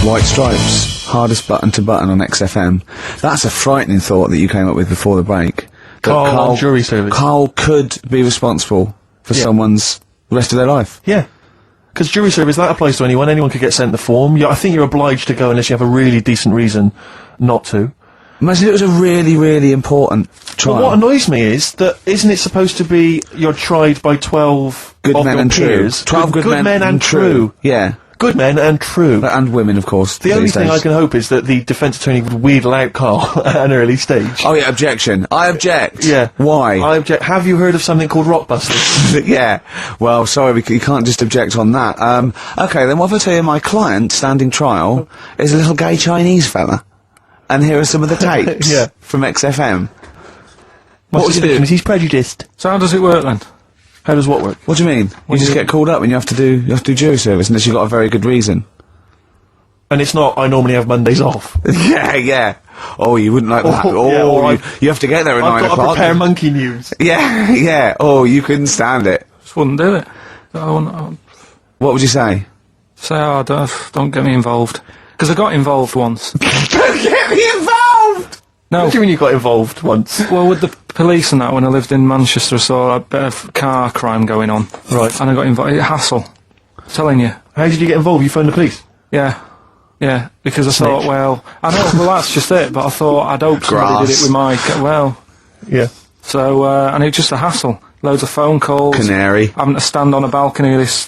White Stripes, hardest button to button on XFM. That's a frightening thought that you came up with before the break. Carl jury service. Carl could be responsible for someone's rest of their life. Yeah. Because jury service, that applies to anyone. Anyone could get sent the form. I think you're obliged to go unless you have a really decent reason not to. Imagine it was a really, really important trial. But what annoys me is that isn't it supposed to be you're tried by 12 good of men your and peers? true. 12 good men and true. Yeah. Good men and true. And women, of course. The only thing I can hope is that the defence attorney would wheedle out Carl at an early stage. Oh yeah, objection. I object. Yeah. Why? I object. Have you heard of something called Rockbusters? Yeah. Well, sorry, you can't just object on that. Okay, then what if I tell you my client, standing trial, is a little gay Chinese fella? And here are some of the tapes Yeah. from XFM. What would you do? He's prejudiced. So how does it work then? How does what work? What do you mean? You just get called up and you have to do jury service unless you've got a very good reason. And it's not, I normally have Mondays off. Yeah. Oh, you wouldn't like that. Oh, yeah, or you have to get there at 9 I've got o'clock. to prepare monkey news. Yeah. Oh, you couldn't stand it. Just wouldn't do it. I wouldn't What would you say? say, oh, don't get me involved. Because I got involved once. Don't get me involved! No. What do you mean you got involved once? Well, with the police and that, when I lived in Manchester, I saw a bit of car crime going on. Right. And I got involved. Hassle. I'm telling you. How did you get involved? You phoned the police? Yeah. Yeah. Because I thought, well, I know, well, that's just it, but I thought I'd hope somebody did it with my, Yeah. So, and it was just a hassle. Loads of phone calls. Canary. Having to stand on a balcony of this,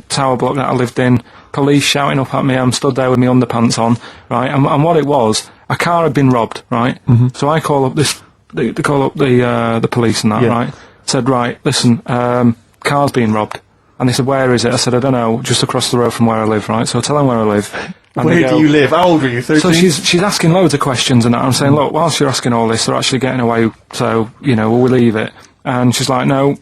tower block that I lived in. Police shouting up at me. I'm stood there with my underpants on, right? And what it was, a car had been robbed, right? Mm-hmm. So I call up the police and that, right? Said, right, listen, car's been robbed. And they said, where is it? I said, I don't know, just across the road from where I live, right? So I tell them where I live. Where do you live? How old are you, 13? So she's asking loads of questions and that. I'm saying, look, whilst you're asking all this, they're actually getting away, so, will we leave it? And she's like, no,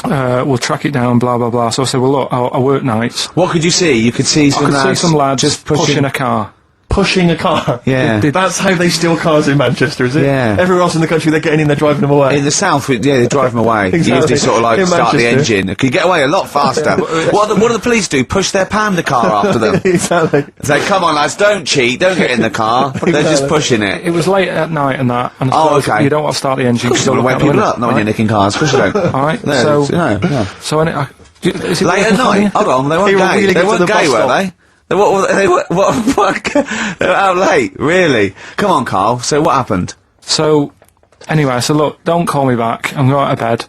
we'll track it down, blah, blah, blah. So I said, well, look, I work nights. What could you see? You could see some lads just pushing a car. Pushing a car? Yeah. That's how they steal cars in Manchester, is it? Yeah. Everywhere else in the country, they're getting in, they're driving them away. In the south, they drive them away. Exactly. You usually sort of like In start the Manchester. engine. You get away a lot faster. What do the police do? Push their panda car after them. Exactly. Say, come on lads, don't cheat, don't get in the car. They're just pushing it. It was late at night and that. And Oh, so okay. You don't want to start the engine. Of course you don't want to wake people up, not when you're nicking cars. Of course you don't. Alright, No, so... no, no. So, is it Late at working for you? night? Hold on, they weren't They were gay. wheeling They into weren't the gay, bus were stop. they? They were out late, really? Come on, Carl, so what happened? So, anyway, I said, look, don't call me back. I'm going to bed.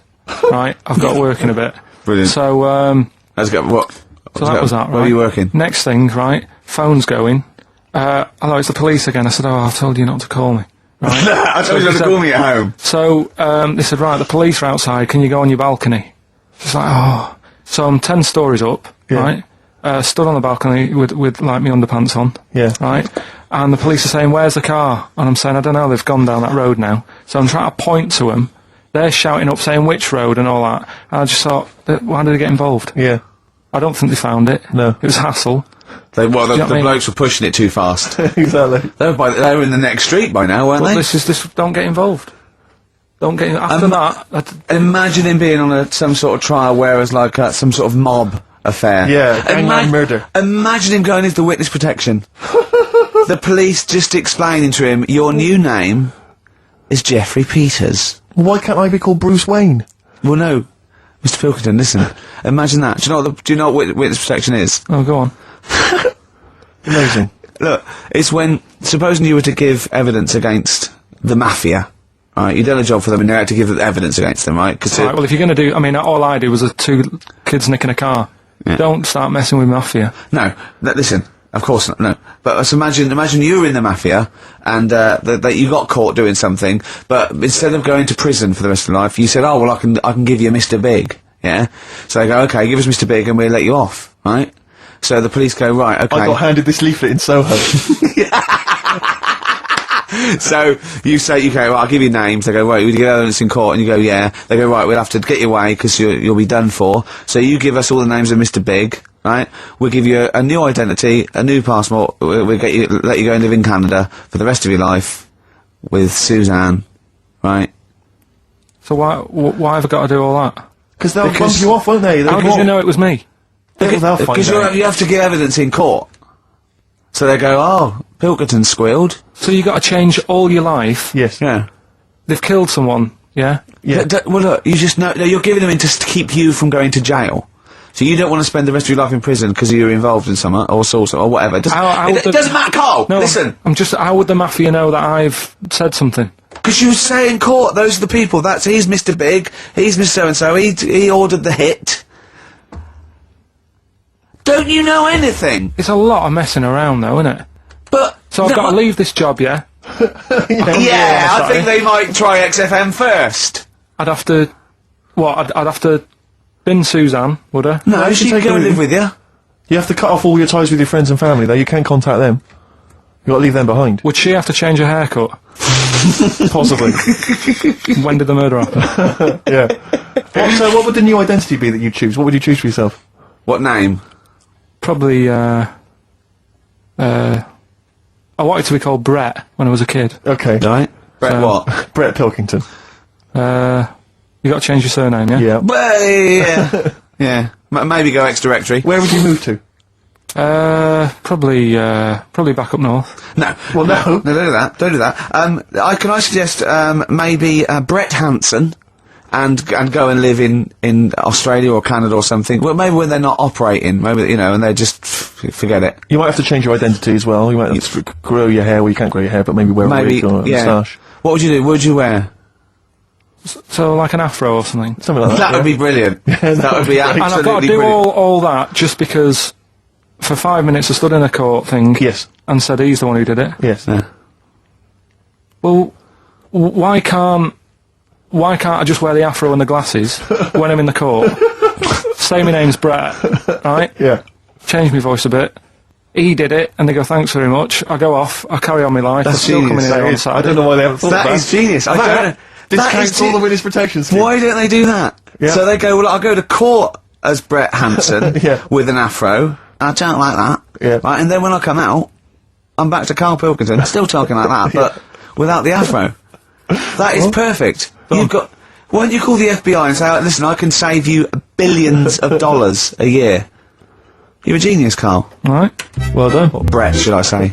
Right? I've got to work in a bit. Brilliant. So, Let's go, what? so that was that, right? Where were you working? Next thing, right? Phone's going. Hello, it's the police again. I said, I told you not to call me. Right? I told you not to call me at home. So, they said, right, the police are outside. Can you go on your balcony? She's like, oh. So I'm 10 stories up, right? Stood on the balcony with like my underpants on. Yeah. Right? And the police are saying, where's the car? And I'm saying, I don't know, they've gone down that road now. So I'm trying to point to them. They're shouting up, saying which road and all that. And I just thought, why did they get involved? Yeah. I don't think they found it. No. It was hassle. The know what I mean? blokes were pushing it too fast. Exactly. They were in the next street by now, weren't But they? this, don't get involved. Don't get, after that, Imagine him being on some sort of trial where it's like some sort of mob affair. Yeah, gangland murder. Imagine him going into the witness protection. The police just explaining to him, your new name is Jeffrey Peters. Why can't I be called Bruce Wayne? Well, no. Mr. Pilkington, listen. Imagine that. Do you know what witness protection is? oh, go on. Amazing. Look, it's when, supposing you were to give evidence against the mafia, right, you've done a job for them and you had to give evidence against them, right? Right, well, if you're going to do... I mean, all I do was 2 kids nicking a car. Yeah. Don't start messing with mafia. No, listen, of course not, no. But let's imagine you were in the mafia, and that you got caught doing something, but instead of going to prison for the rest of your life, you said, oh, well, I can give you Mr. Big, yeah? So they go, okay, give us Mr. Big and we'll let you off, right? So the police go, right, okay. I got handed this leaflet in Soho. So you say, okay, well, I'll give you names. They go, right, we get evidence in court, and you go, yeah. They go, right, we'll have to get you away because you'll be done for. So you give us all the names of Mr. Big, right? We'll give you a new identity, a new passport. We'll let you go and live in Canada for the rest of your life with Suzanne, right? So why have I got to do all that? Because they'll bump you off, won't they? How did you know it was me? They'll find Because out. you have to give evidence in court. So they go, oh, Pilkington squealed. So you got to change all your life. Yes. Yeah. They've killed someone. Yeah. Yeah. Well, look, you just know, no, you're giving them in to keep you from going to jail. So you don't want to spend the rest of your life in prison because you're involved in something, or sauce, or whatever. It doesn't matter, Carl! No, Listen! how would the mafia know that I've said something? Because you say in court, those are the people, he's Mr. Big, he's Mr. So-and-so, he ordered the hit. Don't you know anything? It's a lot of messing around, though, isn't it? But... So I've got to leave this job, yeah? Yeah, I think they might try XFM first. I'd have to... What, I'd have to bin Suzanne, would I? No, you she can can take go her and live with with you. You have to cut off all your ties with your friends and family, though. You can't contact them. You got to leave them behind. Would she have to change her haircut? Possibly. When did the murder happen? Yeah. So, what would the new identity be that you choose? What would you choose for yourself? What name? Probably, I wanted to be called Brett when I was a kid. Okay. Right? Brett what? Brett Pilkington. You got to change your surname, yeah? Yeah. Well, yeah. Yeah. Maybe go ex-directory. Where would you move to? Probably back up north. No. Well, no. No, don't do that. Don't do that. Can I suggest, maybe, Brett Hanson and go and live in Australia or Canada or something. Well, maybe when they're not operating, maybe, you know, and they just forget it. You might have to change your identity as well. You might have to grow your hair. Well, you can't grow your hair, but maybe wear a Maybe, wig or a yeah. moustache. What would you do? What would you wear? So like an afro or something. Something like that. That would be brilliant. That would be And I've got to absolutely do brilliant. all that just because for 5 minutes I stood in a court thing Yes. and said he's the one who did it. Yes. Yeah. Well, why can't I just wear the afro and the glasses when I'm in the court? Say my name's Brett, right? Yeah. Change my voice a bit. He did it, and they go, thanks very much. I go off, I carry on my life. That's I'm still coming genius. in here on I Saturday. don't know why they haven't thought of That is genius. I don't know. Discounts all the witness protection scheme. Why don't they do that? Yeah. So they go, well, I'll go to court as Brett Hanson Yeah. with an afro. I don't like that. Yeah. Right, and then when I come out, I'm back to Carl Pilkington, still talking like that, but without the afro. That is perfect. You've got... Why don't you call the FBI and say, oh, listen, I can save you billions of dollars a year. You're a genius, Carl. Right? Well done. Or Brett, should I say.